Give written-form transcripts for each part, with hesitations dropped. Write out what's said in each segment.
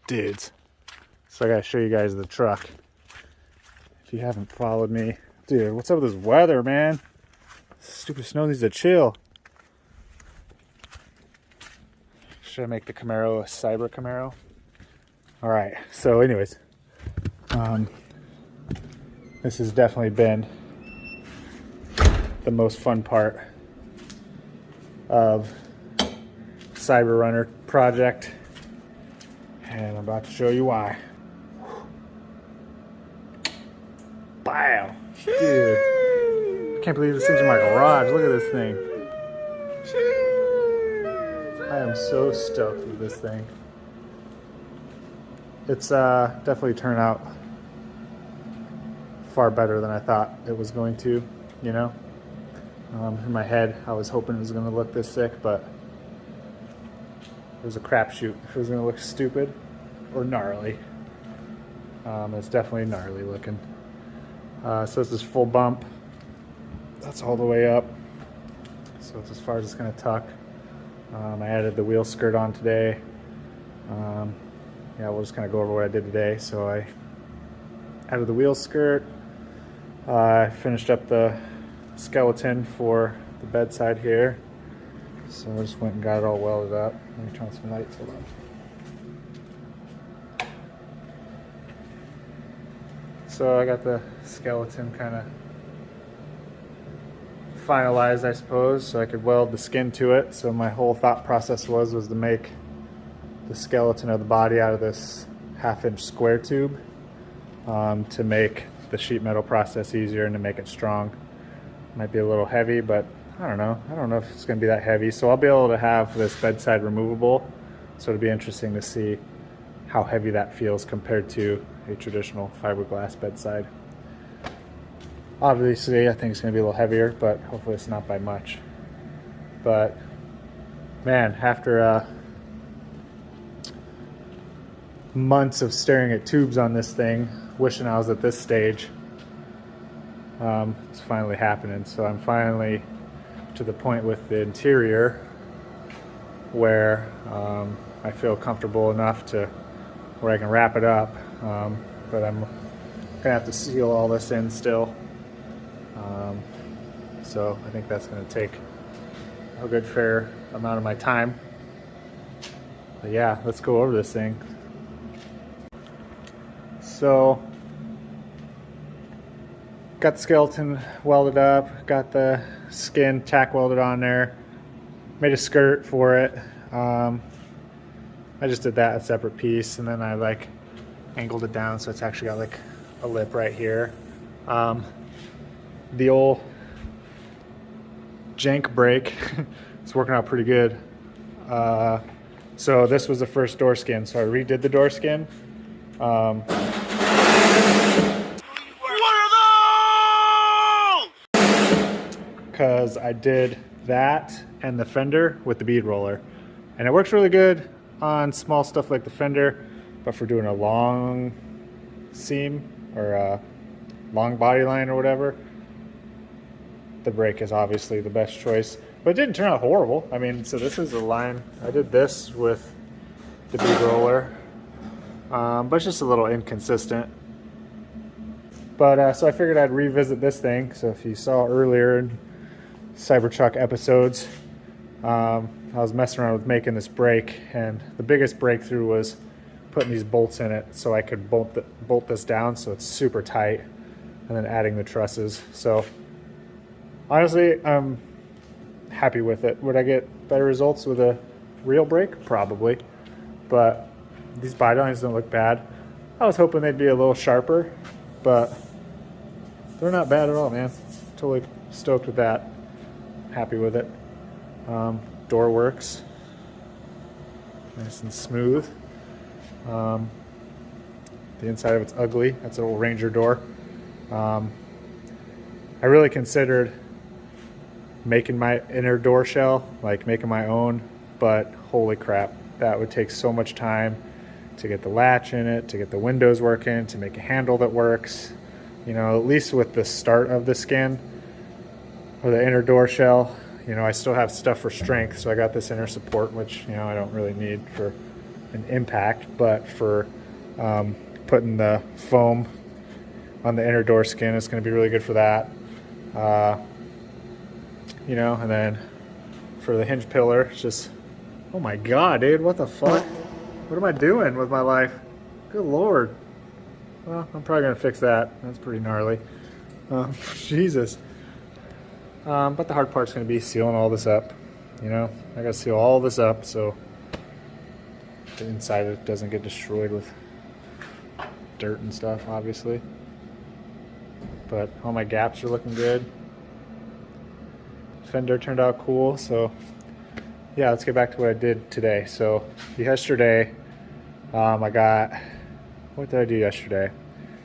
dudes. So I gotta show you guys the truck. If you haven't followed me. Dude, what's up with this weather, man? Stupid snow needs to chill. Should I make the Camaro a Cyber Camaro? Alright, so anyways. This has definitely been the most fun part of Cyber Runner project. And I'm about to show you why. Wow, dude. I can't believe this thing's in my garage. Look at this thing. I am so stoked with this thing. It's definitely turned out far better than I thought it was going to, you know? In my head, I was hoping it was gonna look this sick, but it was a crapshoot if it was gonna look stupid or gnarly. It's definitely gnarly looking. So it's this full bump. That's all the way up. So it's as far as it's gonna tuck. I added the wheel skirt on today. Yeah, we'll just kind of go over what I did today. So I added the wheel skirt. I finished up the skeleton for the bedside here. So I just went and got it all welded up. Let me turn on some lights. Hold on. So I got the skeleton kind of finalized, I suppose, so I could weld the skin to it. So my whole thought process was to make the skeleton of the body out of this 1/2-inch square tube to make the sheet metal process easier and to make it strong. Might be a little heavy, but I don't know. I don't know if it's going to be that heavy. So I'll be able to have this bedside removable. So it'll be interesting to see how heavy that feels compared to a traditional fiberglass bedside. Obviously, I think it's going to be a little heavier, but hopefully it's not by much. But man, after months of staring at tubes on this thing, wishing I was at this stage, it's finally happening. So I'm finally to the point with the interior where I feel comfortable enough to where I can wrap it up, but I'm gonna have to seal all this in still. So I think that's gonna take a good fair amount of my time. But yeah, let's go over this thing. So got the skeleton welded up, got the skin tack welded on there, made a skirt for it. I just did that a separate piece, and then I like angled it down so it's actually got like a lip right here. The old jank brake it's working out pretty good. So this was the first door skin, so I redid the door skin. Because I did that and the fender with the bead roller, and it works really good on small stuff like the fender, but for doing a long seam or a long body line or whatever, the brake is obviously the best choice. But it didn't turn out horrible. I mean, so this is a line. I did this with the bead roller, but it's just a little inconsistent. But so I figured I'd revisit this thing. So if you saw earlier in Cybertruck episodes, I was messing around with making this brake, and the biggest breakthrough was putting these bolts in it so I could bolt this down so it's super tight, and then adding the trusses. So honestly, I'm happy with it. Would I get better results with a real brake? Probably, but these body lines don't look bad. I was hoping they'd be a little sharper, but they're not bad at all, man. Totally stoked with that. Happy with it. Door works nice and smooth. The inside of it's ugly. That's an old Ranger door. I really considered making my inner door shell, like making my own, but holy crap, that would take so much time to get the latch in it, to get the windows working, to make a handle that works. You know, at least with the start of the skin or the inner door shell, you know, I still have stuff for strength, so I got this inner support, which, you know, I don't really need for an impact, but for putting the foam on the inner door skin, it's going to be really good for that. You know, and then for the hinge pillar, it's just, oh my god, dude, what the fuck? What am I doing with my life? Good lord. Well, I'm probably going to fix that. That's pretty gnarly. Jesus. But the hard part's going to be sealing all this up. You know, I got to seal all this up so the inside of it doesn't get destroyed with dirt and stuff, obviously. But all my gaps are looking good. Fender turned out cool, so yeah, let's get back to what I did today. So yesterday, I got, what did I do yesterday?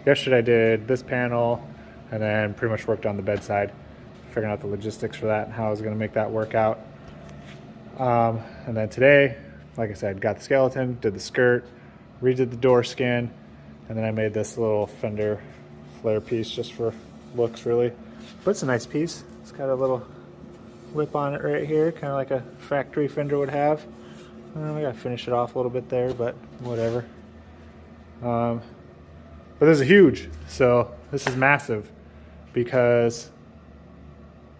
Yesterday I did this panel and then pretty much worked on the bedside, figuring out the logistics for that and how I was going to make that work out. And then today, like I said, got the skeleton, did the skirt, redid the door skin, and then I made this little fender flare piece just for looks, really. But it's a nice piece. It's got a little lip on it right here, kind of like a factory fender would have. I gotta finish it off a little bit there, but whatever. But this is huge, so this is massive because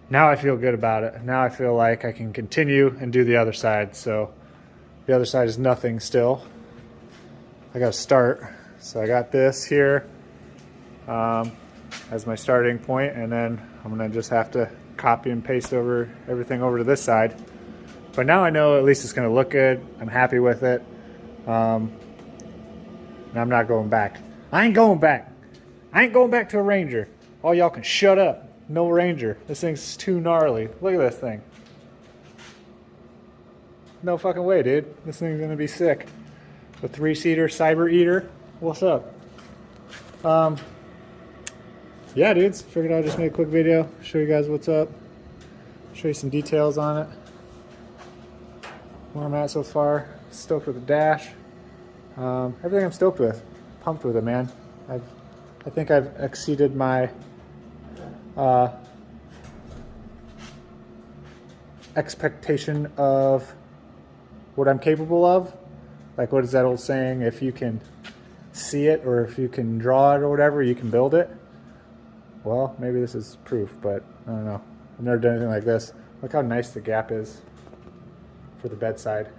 now I feel good about it. Now I feel like I can continue and do the other side. So the other side is nothing still. I gotta start. So I got this here as my starting point, and then I'm gonna just have to copy and paste over everything over to this side. But now I know at least it's gonna look good. I'm happy with it. And I'm not going back. I ain't going back. I ain't going back to a Ranger. All y'all can shut up. No Ranger. This thing's too gnarly. Look at this thing. No fucking way, dude. This thing's gonna be sick. The 3-seater Cyber Eater. What's up? Yeah, dudes. Figured I'd just make a quick video, show you guys what's up, show you some details on it. Where I'm at so far. Stoked with the dash. Everything I'm stoked with. Pumped with it, man. I think I've exceeded my expectation of what I'm capable of. Like, what is that old saying? If you can see it, or if you can draw it or whatever, you can build it. Well, maybe this is proof, but I don't know. I've never done anything like this. Look how nice the gap is for the bedside.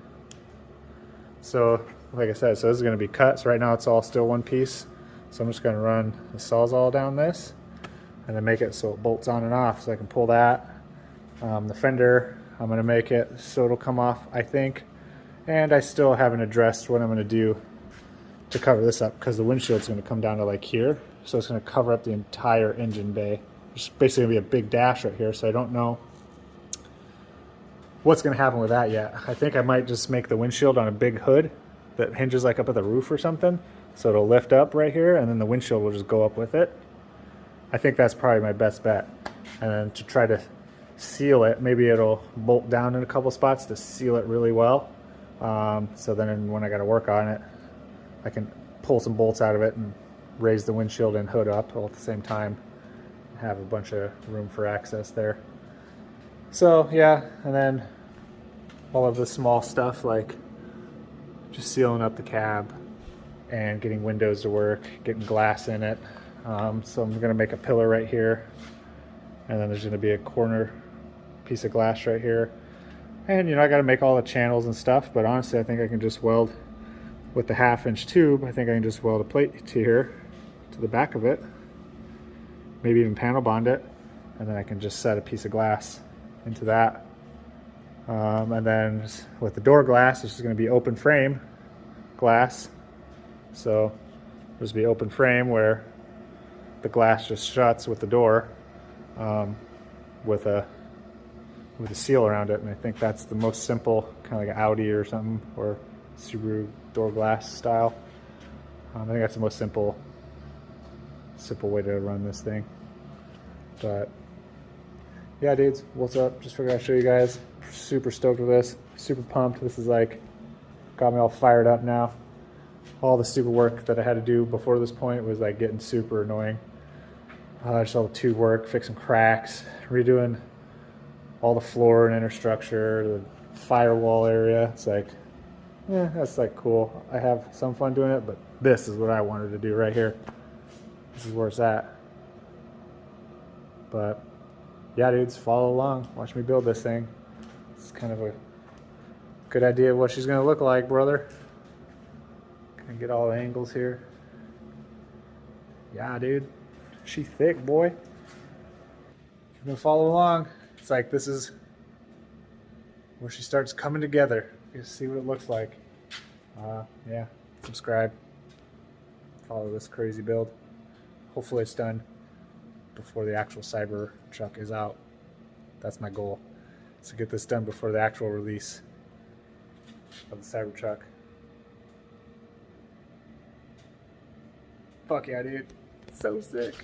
So, like I said, so this is going to be cut. So right now it's all still one piece. So I'm just going to run the Sawzall down this and then make it so it bolts on and off, so I can pull that. The fender, I'm going to make it so it'll come off, I think. And I still haven't addressed what I'm going to do to cover this up, because the windshield's going to come down to like here. So it's going to cover up the entire engine bay. There's basically going to be a big dash right here, so I don't know what's going to happen with that yet. I think I might just make the windshield on a big hood that hinges like up at the roof or something, so it'll lift up right here, and then the windshield will just go up with it. I think that's probably my best bet. And then to try to seal it, maybe it'll bolt down in a couple spots to seal it really well. So then when I got to work on it, I can pull some bolts out of it and raise the windshield and hood up all at the same time. Have a bunch of room for access there. So yeah, and then all of the small stuff like just sealing up the cab and getting windows to work, getting glass in it. So I'm gonna make a pillar right here, and then there's gonna be a corner piece of glass right here. And you know, I gotta make all the channels and stuff, but honestly I think I can just weld with the 1/2-inch tube. I think I can just weld a plate to here, to the back of it, maybe even panel bond it, and then I can just set a piece of glass into that. And then with the door glass, this is going to be open frame glass. So there's be open frame where the glass just shuts with the door, with a seal around it. And I think that's the most simple, kind of like an Audi or something, or Subaru door glass style. I think that's the most simple way to run this thing. But yeah, dudes, what's up? Just figured I'd show you guys. Super stoked with this. Super pumped. This is like, got me all fired up now. All the stupid work that I had to do before this point was like getting super annoying. Just all the tube work, fixing cracks, redoing all the floor and inner structure, the firewall area. It's like Yeah, that's like cool. I have some fun doing it, but this is what I wanted to do right here. This is where it's at. But yeah, dudes, follow along. Watch me build this thing. It's kind of a good idea of what she's gonna look like, brother. Can I get all the angles here? Yeah, dude. She thick, boy. You're gonna follow along. It's like this is where she starts coming together. You see what it looks like. Yeah, subscribe. Follow this crazy build. Hopefully it's done before the actual Cybertruck is out. That's my goal. Is to get this done before the actual release of the Cybertruck. Fuck yeah, dude. So sick.